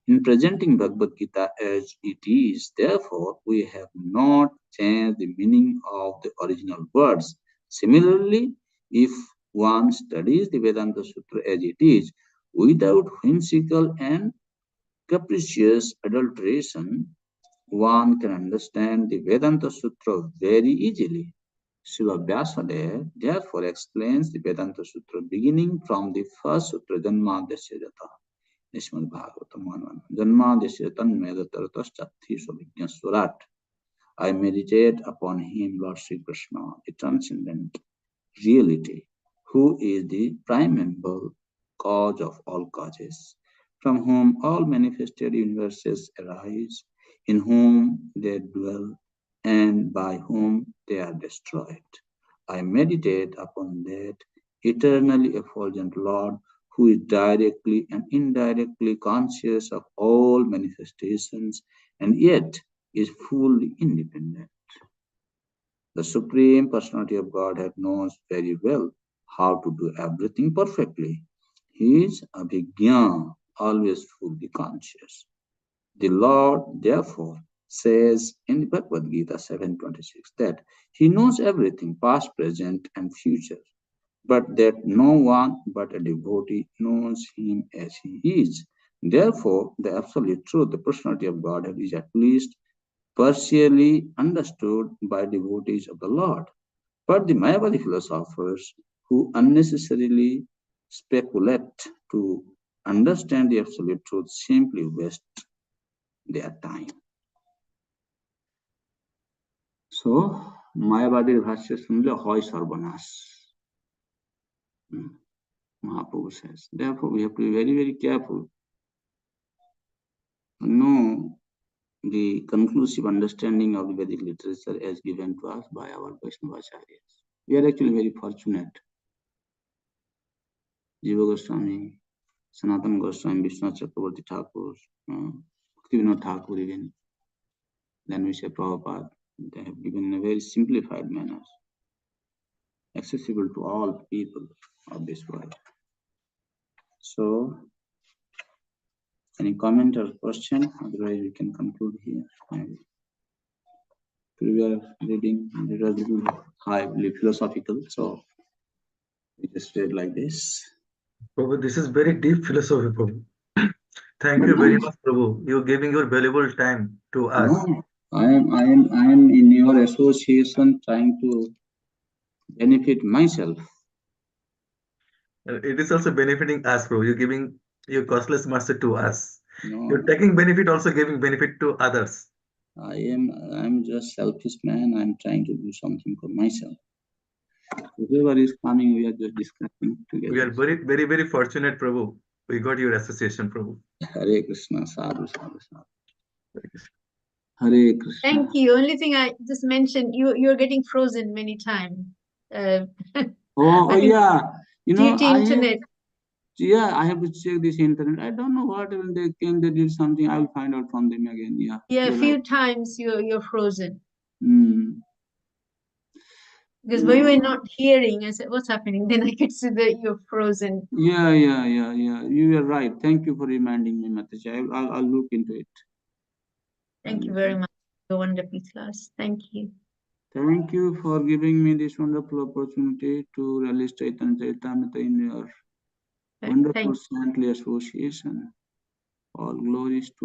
In presenting Bhagavad Gita as it is, therefore, we have not changed the meaning of the original words. Similarly, if one studies the Vedanta Sutra as it is, without whimsical and capricious adulteration, one can understand the Vedanta Sutra very easily. Srila Vyasadeva therefore explains the Vedanta Sutra beginning from the first sutra, Janmadesya Jata, Nishmad Bhagavatam 1:1. Janmadesya Tanmedatartaschathi Svabhignaswarat. I meditate upon him, Lord Sri Krishna, the transcendent reality, who is the primeval cause of all causes, from whom all manifested universes arise, in whom they dwell, and by whom they are destroyed. I meditate upon that eternally effulgent Lord, who is directly and indirectly conscious of all manifestations, and yet is fully independent. The Supreme Personality of Godhead knows very well how to do everything perfectly. He is Abhigyan, always fully conscious. The Lord, therefore, says in the Bhagavad Gita 7:26 that He knows everything, past, present, and future, but that no one but a devotee knows Him as He is. Therefore, the absolute truth, the personality of Godhead, is at least partially understood by devotees of the Lord. But the Mayavadi philosophers who unnecessarily speculate to understand the absolute truth simply waste their time. So, Mayavadi भाष्य सुन लो होय सर्वनाश. Mahaprabhu says. Therefore, we have to be very, very careful. Know the conclusive understanding of the Vedic literature as given to us by our Vaishnavacharyas. We are actually very fortunate. Jiva Goswami, Sanatana Goswami, Vishwanath Chakravarti Thakur, Bhaktivinoda Thakur even. Then we say Prabhupada. They have given in a very simplified manner, accessible to all people of this world. So, any comment or question? Otherwise, we can conclude here. Maybe. We were reading, it was a little highly philosophical, so we just read like this. Prabhu, this is very deep philosophy, Prabhu. Thank But you very nice. much, Prabhu. You giving your valuable time to us. No, I am in your association trying to benefit myself. It is also benefiting us, Prabhu. You're giving your costless mercy to us. No, You're taking benefit, also giving benefit to others. I'm just selfish man. I'm trying to do something for myself. Whoever is coming, we are just discussing We together. are very fortunate, Prabhu. We got your association, Prabhu. Hare Krishna, sadhu, sadhu, sadhu. Hare Krishna. Thank Hare Krishna. you. Only thing I just mentioned, you're getting frozen many times. Oh, I think yeah. You know, due to internet. I have to check this internet. I don't know what when they came, they did something. I will find out from them again. Yeah. Yeah, a You're few right. times you're frozen. Because You we were know, not hearing. I said, what's happening? Then I could see that you're frozen. yeah. You are right. Thank you for reminding me, Mataji. I'll look into it. Thank you very much. A wonderful class. Thank you. Thank you for giving me this wonderful opportunity to release Caitanya Caritamrta in your wonderful Thank saintly association. All glories to